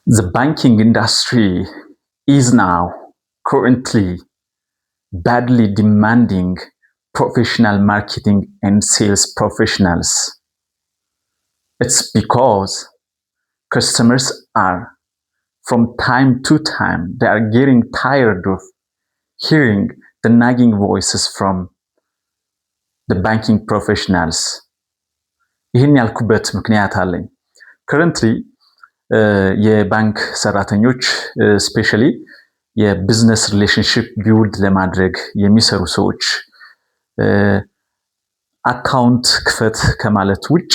The banking industry is now currently badly demanding professional marketing and sales professionals. It's because customers are, from time to time, they are getting tired of hearing the nagging voices from the banking professionals. ይህን ያልኩበት ምክንያት አለኝ። ከረንትሊ የባንክ ሰራተኞች ስፔሻሊ የቢዝነስ ሪሌሽንሽፕ ቢውልድ ለማድረግ የሚሰሩ ሰዎች አካውንት ክፈት ከማለት ውጭ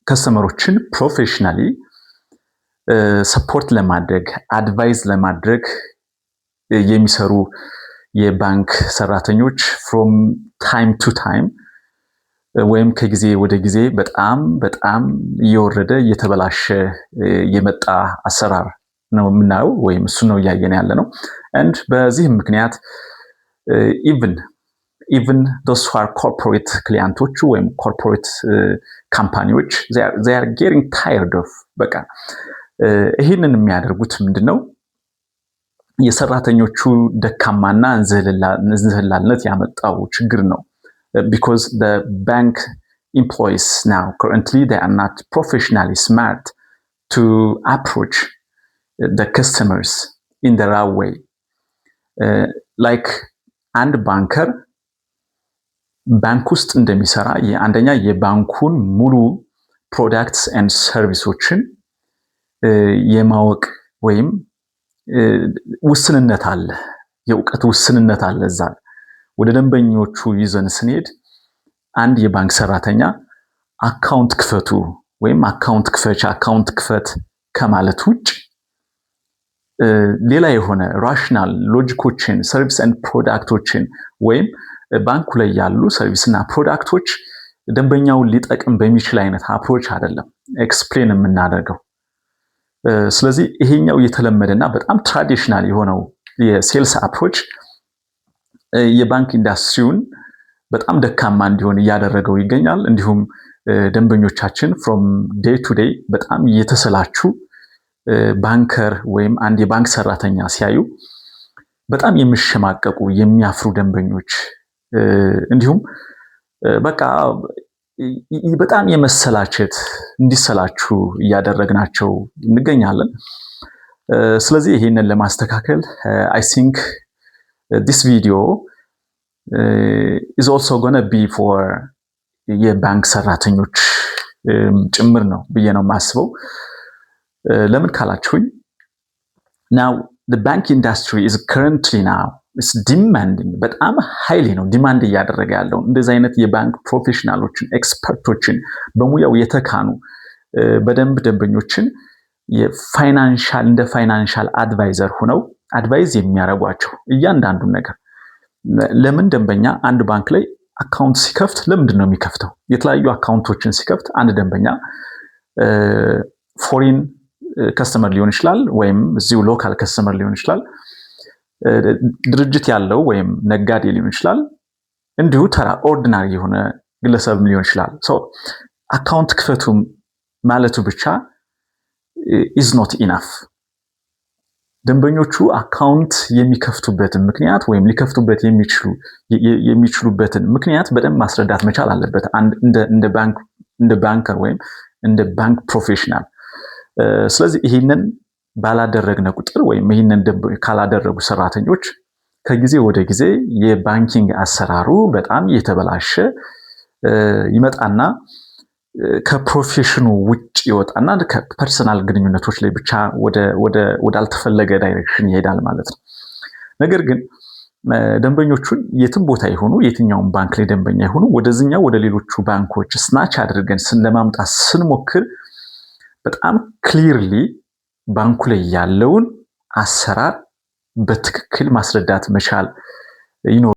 ከስተመሮችን ፕሮፌሽናሊ ሰፖርት ለማድረግ አድቫይዝ ለማድረግ የሚሰሩ የባንክ ሰራተኞች ፍሮም ታይም ቱ ታይም ወይም ከጊዜ ወደ ጊዜ በጣም እየወረደ እየተበላሸ የመጣ አሰራር ነው የምናየው ወይም እሱ ነው እያየን ያለ ነው። and በዚህም ምክንያት even those who are corporate ክሊያንቶቹ ወይም corporate ካምፓኒዎች they are getting tired of በቃ ይህንን የሚያደርጉት ምንድነው የሰራተኞቹ ደካማና እንዝህላልነት ያመጣው ችግር ነው። because the bank employees now currently they are not professionally smart to approach the customers in the right way. like አንድ ባንከር ባንክ ውስጥ እንደሚሰራ አንደኛ የባንኩን ሙሉ ፕሮዳክትስ ኤንድ ሰርቪሶችን የማወቅ ወይም ውስንነት አለ፣ የእውቀት ውስንነት አለ። እዛ ወደ ደንበኞቹ ይዘን ስንሄድ አንድ የባንክ ሰራተኛ አካውንት ክፈቱ ወይም አካውንት ክፈች አካውንት ክፈት ከማለት ውጭ ሌላ የሆነ ራሽናል ሎጂኮችን ሰርቪስ ኤንድ ፕሮዳክቶችን ወይም ባንኩ ላይ ያሉ ሰርቪስና ፕሮዳክቶች ደንበኛውን ሊጠቅም በሚችል አይነት አፕሮች አይደለም ኤክስፕሌን የምናደርገው። ስለዚህ ይሄኛው የተለመደና በጣም ትራዲሽናል የሆነው የሴልስ አፕሮች የባንክ ኢንዱስትሪውን በጣም ደካማ እንዲሆን እያደረገው ይገኛል። እንዲሁም ደንበኞቻችን ፍሮም ዴይ ቱ ዴይ በጣም እየተሰላቹ ባንከር ወይም አንድ የባንክ ሰራተኛ ሲያዩ በጣም የሚሸማቀቁ የሚያፍሩ ደንበኞች እንዲሁም በቃ በጣም የመሰላቸት እንዲሰላችሁ እያደረግናቸው እንገኛለን። ስለዚህ ይሄንን ለማስተካከል I think this video is also going to be for የባንክ ሰራተኞች ጭምር ነው ብዬ ነው የማስበው። ለምን ካላችሁኝ now the bank industry is currently now is demanding በጣም ሃይሊ ነው ዲማንድ እያደረገ ያለው እንደዚህ አይነት የባንክ ፕሮፌሽናሎችን ኤክስፐርቶችን በሙያው የተካኑ በደንብ ደንበኞችን የፋይናንሻል እንደ ፋይናንሻል አድቫይዘር ሆነው አድቫይዝ የሚያደርጓቸው እያንዳንዱን ነገር። ለምን ደንበኛ አንድ ባንክ ላይ አካውንት ሲከፍት ለምንድን ነው የሚከፍተው? የተለያዩ አካውንቶችን ሲከፍት አንድ ደንበኛ ፎሪን ከስተመር ሊሆን ይችላል ወይም እዚሁ ሎካል ከስተመር ሊሆን ይችላል፣ ድርጅት ያለው ወይም ነጋዴ ሊሆን ይችላል፣ እንዲሁ ተራ ኦርዲናሪ የሆነ ግለሰብ ሊሆን ይችላል። አካውንት ክፈቱ ማለቱ ብቻ is not enough። ደንበኞቹ አካውንት የሚከፍቱበትን ምክንያት ወይም ሊከፍቱበት የሚችሉበትን ምክንያት በደንብ ማስረዳት መቻል አለበት እንደ ባንከር ወይም እንደ ባንክ ፕሮፌሽናል። ስለዚህ ይሄንን ባላደረግነ ቁጥር ወይም ይሄንን ካላደረጉ ሰራተኞች ከጊዜ ወደ ጊዜ የባንኪንግ አሰራሩ በጣም እየተበላሸ ይመጣና ከፕሮፌሽኑ ውጭ ይወጣና ከፐርሰናል ግንኙነቶች ላይ ብቻ ወደ አልተፈለገ ዳይሬክሽን ይሄዳል ማለት ነው። ነገር ግን ደንበኞቹን የትም ቦታ ይሆኑ የትኛውም ባንክ ላይ ደንበኛ ይሆኑ ወደዚህኛው ወደ ሌሎቹ ባንኮች ስናች አድርገን ለማምጣት ስንሞክር በጣም ክሊርሊ ባንኩ ላይ ያለውን አሰራር በትክክል ማስረዳት መቻል ይኖር